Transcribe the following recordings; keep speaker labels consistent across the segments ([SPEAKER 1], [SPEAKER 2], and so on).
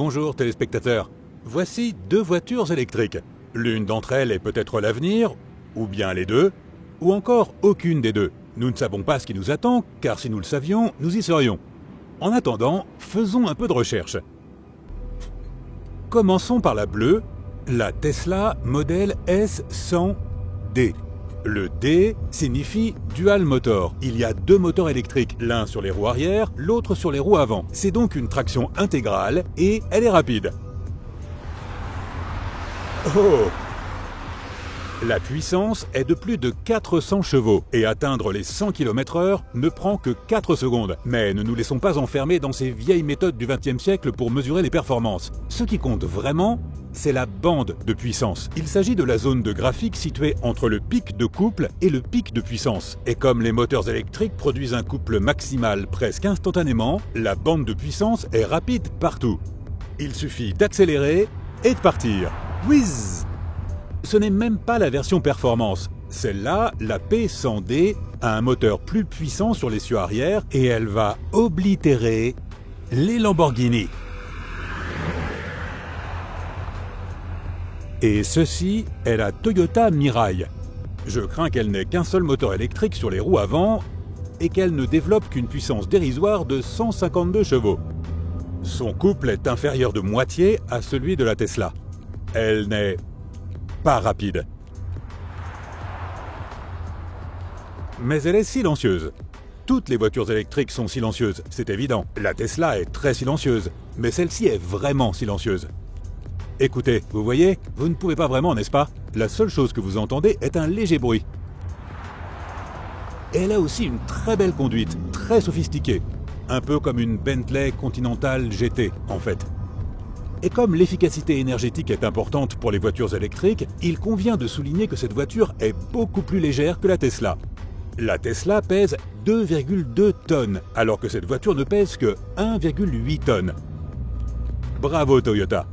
[SPEAKER 1] Bonjour téléspectateurs. Voici deux voitures électriques. L'une d'entre elles est peut-être l'avenir, ou bien les deux, ou encore aucune des deux. Nous ne savons pas ce qui nous attend, car si nous le savions, nous y serions. En attendant, faisons un peu de recherche. Commençons par la bleue, la Tesla modèle S100D. Le D signifie Dual Motor. Il y a deux moteurs électriques, l'un sur les roues arrière, l'autre sur les roues avant. C'est donc une traction intégrale et elle est rapide. Oh! La puissance est de plus de 400 chevaux et atteindre les 100 km/h ne prend que 4 secondes. Mais ne nous laissons pas enfermer dans ces vieilles méthodes du XXe siècle pour mesurer les performances. Ce qui compte vraiment, c'est la bande de puissance. Il s'agit de la zone de graphique située entre le pic de couple et le pic de puissance. Et comme les moteurs électriques produisent un couple maximal presque instantanément, la bande de puissance est rapide partout. Il suffit d'accélérer et de partir. Whiz! Ce n'est même pas la version performance. Celle-là, la P100D, a un moteur plus puissant sur l'essieu arrière et elle va oblitérer les Lamborghini. Et ceci est la Toyota Mirai. Je crains qu'elle n'ait qu'un seul moteur électrique sur les roues avant et qu'elle ne développe qu'une puissance dérisoire de 152 chevaux. Son couple est inférieur de moitié à celui de la Tesla. Elle n'est pas rapide. Mais elle est silencieuse. Toutes les voitures électriques sont silencieuses, c'est évident. La Tesla est très silencieuse, mais celle-ci est vraiment silencieuse. Écoutez, vous voyez, vous ne pouvez pas vraiment, n'est-ce pas? La seule chose que vous entendez est un léger bruit. Et elle a aussi une très belle conduite, très sophistiquée. Un peu comme une Bentley Continental GT, en fait. Et comme l'efficacité énergétique est importante pour les voitures électriques, il convient de souligner que cette voiture est beaucoup plus légère que la Tesla. La Tesla pèse 2,2 tonnes, alors que cette voiture ne pèse que 1,8 tonnes. Bravo Toyota!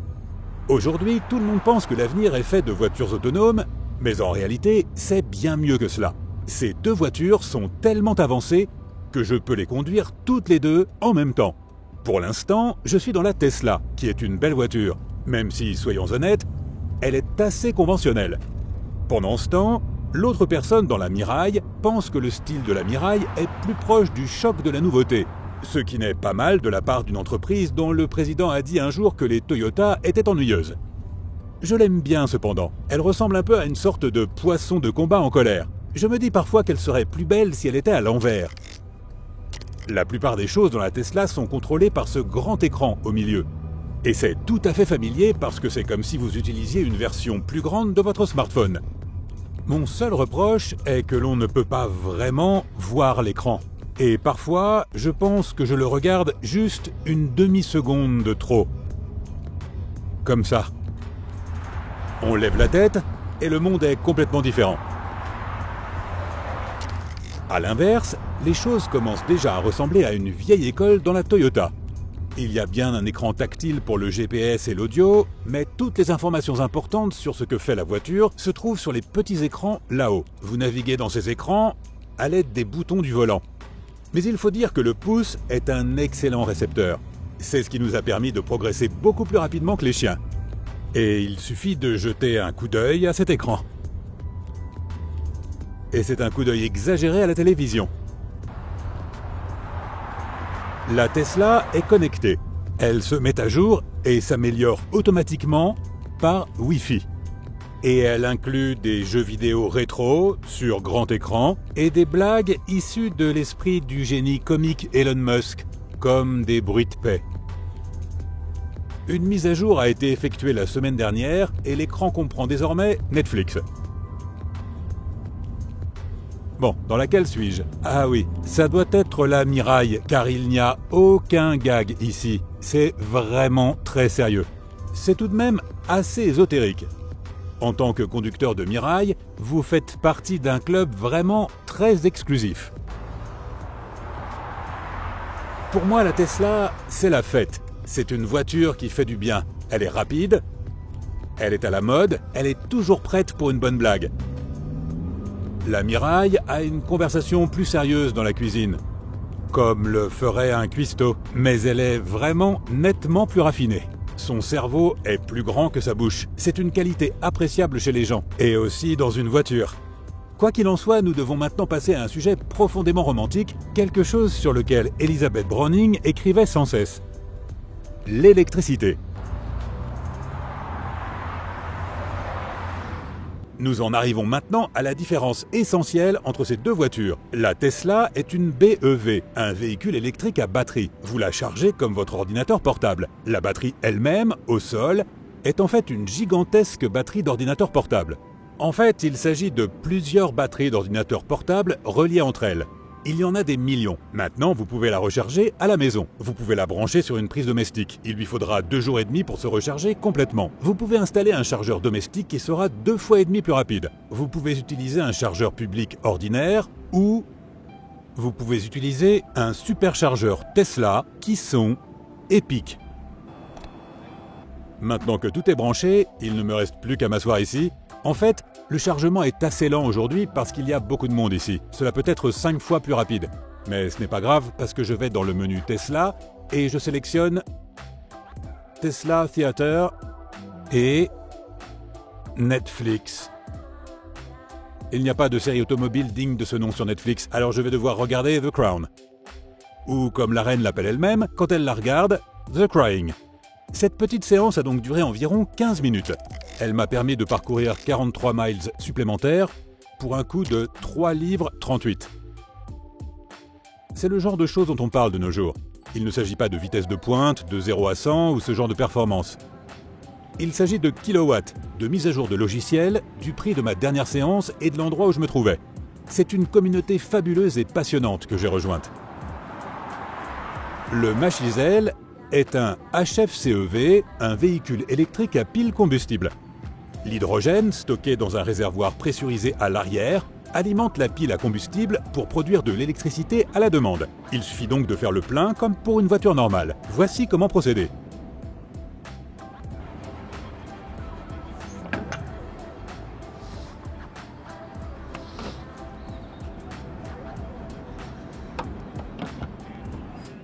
[SPEAKER 1] Aujourd'hui, tout le monde pense que l'avenir est fait de voitures autonomes, mais en réalité, c'est bien mieux que cela. Ces deux voitures sont tellement avancées que je peux les conduire toutes les deux en même temps. Pour l'instant, je suis dans la Tesla, qui est une belle voiture, même si, soyons honnêtes, elle est assez conventionnelle. Pendant ce temps, l'autre personne dans la Mirai pense que le style de la Mirai est plus proche du choc de la nouveauté, ce qui n'est pas mal de la part d'une entreprise dont le président a dit un jour que les Toyota étaient ennuyeuses. Je l'aime bien cependant, elle ressemble un peu à une sorte de poisson de combat en colère. Je me dis parfois qu'elle serait plus belle si elle était à l'envers. La plupart des choses dans la Tesla sont contrôlées par ce grand écran au milieu. Et c'est tout à fait familier parce que c'est comme si vous utilisiez une version plus grande de votre smartphone. Mon seul reproche est que l'on ne peut pas vraiment voir l'écran. Et parfois, je pense que je le regarde juste une demi-seconde de trop. Comme ça. On lève la tête et le monde est complètement différent. A l'inverse, les choses commencent déjà à ressembler à une vieille école dans la Toyota. Il y a bien un écran tactile pour le GPS et l'audio, mais toutes les informations importantes sur ce que fait la voiture se trouvent sur les petits écrans là-haut. Vous naviguez dans ces écrans à l'aide des boutons du volant. Mais il faut dire que le pouce est un excellent récepteur. C'est ce qui nous a permis de progresser beaucoup plus rapidement que les chiens. Et il suffit de jeter un coup d'œil à cet écran. Et c'est un coup d'œil exagéré à la télévision. La Tesla est connectée. Elle se met à jour et s'améliore automatiquement par Wi-Fi. Et elle inclut des jeux vidéo rétro sur grand écran et des blagues issues de l'esprit du génie comique Elon Musk, comme des bruits de paix. Une mise à jour a été effectuée la semaine dernière et l'écran comprend désormais Netflix. Bon, dans laquelle suis-je? Ah oui, ça doit être la Mirai, car il n'y a aucun gag ici. C'est vraiment très sérieux. C'est tout de même assez ésotérique. En tant que conducteur de Mirai, vous faites partie d'un club vraiment très exclusif. Pour moi, la Tesla, c'est la fête. C'est une voiture qui fait du bien. Elle est rapide, elle est à la mode, elle est toujours prête pour une bonne blague. La Mirai a une conversation plus sérieuse dans la cuisine, comme le ferait un cuistot, mais elle est vraiment nettement plus raffinée. Son cerveau est plus grand que sa bouche. C'est une qualité appréciable chez les gens, et aussi dans une voiture. Quoi qu'il en soit, nous devons maintenant passer à un sujet profondément romantique, quelque chose sur lequel Elizabeth Browning écrivait sans cesse. L'électricité. Nous en arrivons maintenant à la différence essentielle entre ces deux voitures. La Tesla est une BEV, un véhicule électrique à batterie. Vous la chargez comme votre ordinateur portable. La batterie elle-même, au sol, est en fait une gigantesque batterie d'ordinateur portable. En fait, il s'agit de plusieurs batteries d'ordinateurs portables reliées entre elles. Il y en a des millions. Maintenant, vous pouvez la recharger à la maison. Vous pouvez la brancher sur une prise domestique. Il lui faudra 2 jours et demi pour se recharger complètement. Vous pouvez installer un chargeur domestique qui sera 2 fois et demi plus rapide. Vous pouvez utiliser un chargeur public ordinaire ou vous pouvez utiliser un superchargeur Tesla qui sont épiques. Maintenant que tout est branché, il ne me reste plus qu'à m'asseoir ici. En fait, le chargement est assez lent aujourd'hui parce qu'il y a beaucoup de monde ici. Cela peut être 5 fois plus rapide. Mais ce n'est pas grave parce que je vais dans le menu Tesla et je sélectionne Tesla Theater et Netflix. Il n'y a pas de série automobile digne de ce nom sur Netflix, alors je vais devoir regarder The Crown. Ou comme la reine l'appelle elle-même, quand elle la regarde, The Crying. Cette petite séance a donc duré environ 15 minutes. Elle m'a permis de parcourir 43 miles supplémentaires pour un coût de 3 livres 38. C'est le genre de choses dont on parle de nos jours. Il ne s'agit pas de vitesse de pointe, de 0 à 100 ou ce genre de performance. Il s'agit de kilowatts, de mise à jour de logiciels, du prix de ma dernière séance et de l'endroit où je me trouvais. C'est une communauté fabuleuse et passionnante que j'ai rejointe. Le Machizel est un HFCEV, un véhicule électrique à pile combustible. L'hydrogène, stocké dans un réservoir pressurisé à l'arrière, alimente la pile à combustible pour produire de l'électricité à la demande. Il suffit donc de faire le plein comme pour une voiture normale. Voici comment procéder.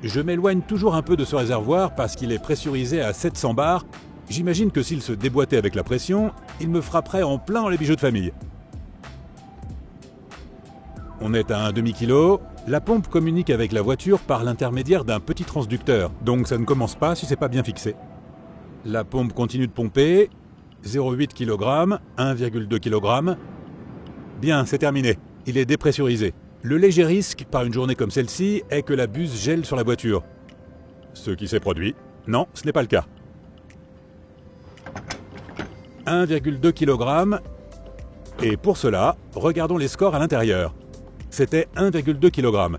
[SPEAKER 1] Je m'éloigne toujours un peu de ce réservoir parce qu'il est pressurisé à 700 bars. J'imagine que s'il se déboîtait avec la pression, il me frapperait en plein dans les bijoux de famille. On est à un demi-kilo. La pompe communique avec la voiture par l'intermédiaire d'un petit transducteur, donc ça ne commence pas si c'est pas bien fixé. La pompe continue de pomper. 0,8 kg, 1,2 kg. Bien, c'est terminé. Il est dépressurisé. Le léger risque, par une journée comme celle-ci, est que la buse gèle sur la voiture. Ce qui s'est produit. Non, ce n'est pas le cas. 1,2 kg. Et pour cela, regardons les scores à l'intérieur. C'était 1,2 kg.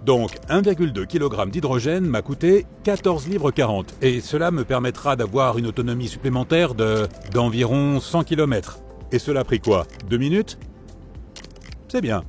[SPEAKER 1] Donc 1,2 kg d'hydrogène m'a coûté 14 livres 40 et cela me permettra d'avoir une autonomie supplémentaire d'environ 100 km. Et cela a pris quoi? 2 minutes? C'est bien.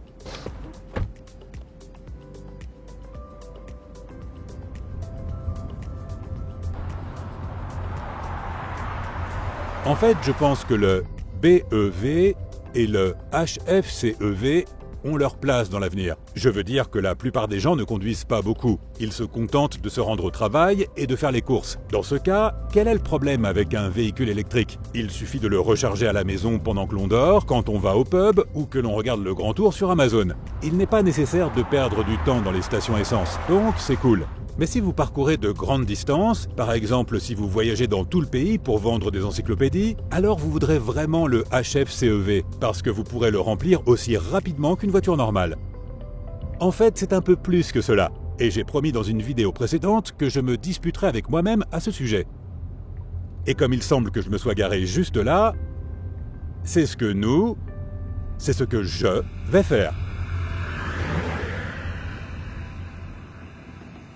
[SPEAKER 1] En fait, je pense que le BEV et le HFCEV ont leur place dans l'avenir. Je veux dire que la plupart des gens ne conduisent pas beaucoup. Ils se contentent de se rendre au travail et de faire les courses. Dans ce cas, quel est le problème avec un véhicule électrique? Il suffit de le recharger à la maison pendant que l'on dort, quand on va au pub ou que l'on regarde le grand tour sur Amazon. Il n'est pas nécessaire de perdre du temps dans les stations essence, donc c'est cool. Mais si vous parcourez de grandes distances, par exemple si vous voyagez dans tout le pays pour vendre des encyclopédies, alors vous voudrez vraiment le HFCEV, parce que vous pourrez le remplir aussi rapidement qu'une voiture normale. En fait, c'est un peu plus que cela, et j'ai promis dans une vidéo précédente que je me disputerai avec moi-même à ce sujet. Et comme il semble que je me sois garé juste là, c'est ce que je vais faire.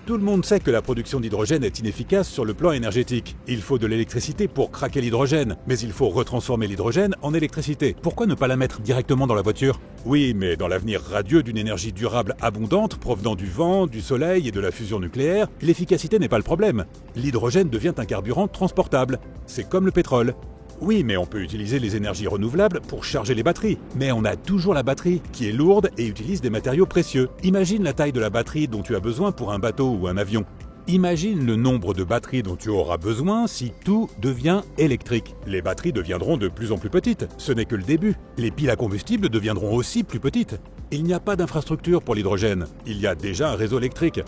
[SPEAKER 1] Tout le monde sait que la production d'hydrogène est inefficace sur le plan énergétique. Il faut de l'électricité pour craquer l'hydrogène, mais il faut retransformer l'hydrogène en électricité. Pourquoi ne pas la mettre directement dans la voiture? Oui, mais dans l'avenir radieux d'une énergie durable abondante provenant du vent, du soleil et de la fusion nucléaire, l'efficacité n'est pas le problème. L'hydrogène devient un carburant transportable. C'est comme le pétrole. Oui, mais on peut utiliser les énergies renouvelables pour charger les batteries. Mais on a toujours la batterie, qui est lourde et utilise des matériaux précieux. Imagine la taille de la batterie dont tu as besoin pour un bateau ou un avion. Imagine le nombre de batteries dont tu auras besoin si tout devient électrique. Les batteries deviendront de plus en plus petites. Ce n'est que le début. Les piles à combustible deviendront aussi plus petites. Il n'y a pas d'infrastructure pour l'hydrogène. Il y a déjà un réseau électrique.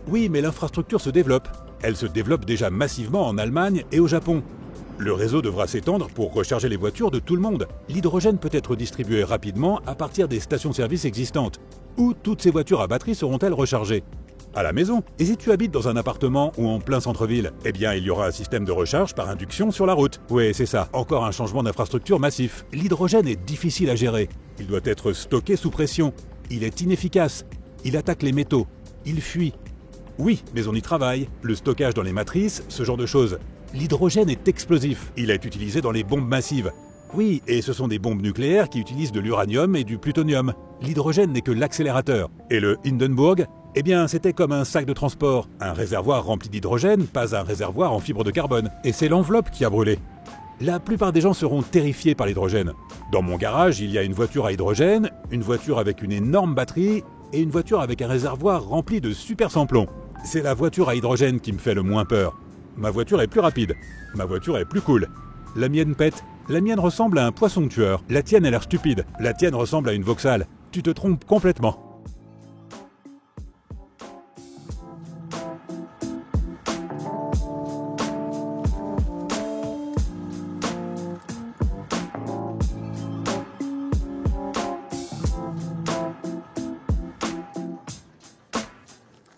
[SPEAKER 1] Oui, mais l'infrastructure se développe. Elle se développe déjà massivement en Allemagne et au Japon. Le réseau devra s'étendre pour recharger les voitures de tout le monde. L'hydrogène peut être distribué rapidement à partir des stations-service existantes. Où toutes ces voitures à batterie seront-elles rechargées ? À la maison. Et si tu habites dans un appartement ou en plein centre-ville, eh bien il y aura un système de recharge par induction sur la route. Oui, c'est ça, encore un changement d'infrastructure massif. L'hydrogène est difficile à gérer. Il doit être stocké sous pression. Il est inefficace. Il attaque les métaux. Il fuit. Oui, mais on y travaille. Le stockage dans les matrices, ce genre de choses. L'hydrogène est explosif. Il est utilisé dans les bombes massives. Oui, et ce sont des bombes nucléaires qui utilisent de l'uranium et du plutonium. L'hydrogène n'est que l'accélérateur. Et le Hindenburg ? Eh bien, c'était comme un sac de transport, un réservoir rempli d'hydrogène, pas un réservoir en fibre de carbone. Et c'est l'enveloppe qui a brûlé. La plupart des gens seront terrifiés par l'hydrogène. Dans mon garage, il y a une voiture à hydrogène, une voiture avec une énorme batterie et une voiture avec un réservoir rempli de super sans-plomb. C'est la voiture à hydrogène qui me fait le moins peur. Ma voiture est plus rapide. Ma voiture est plus cool. La mienne pète. La mienne ressemble à un poisson tueur. La tienne a l'air stupide. La tienne ressemble à une Vauxhall. Tu te trompes complètement.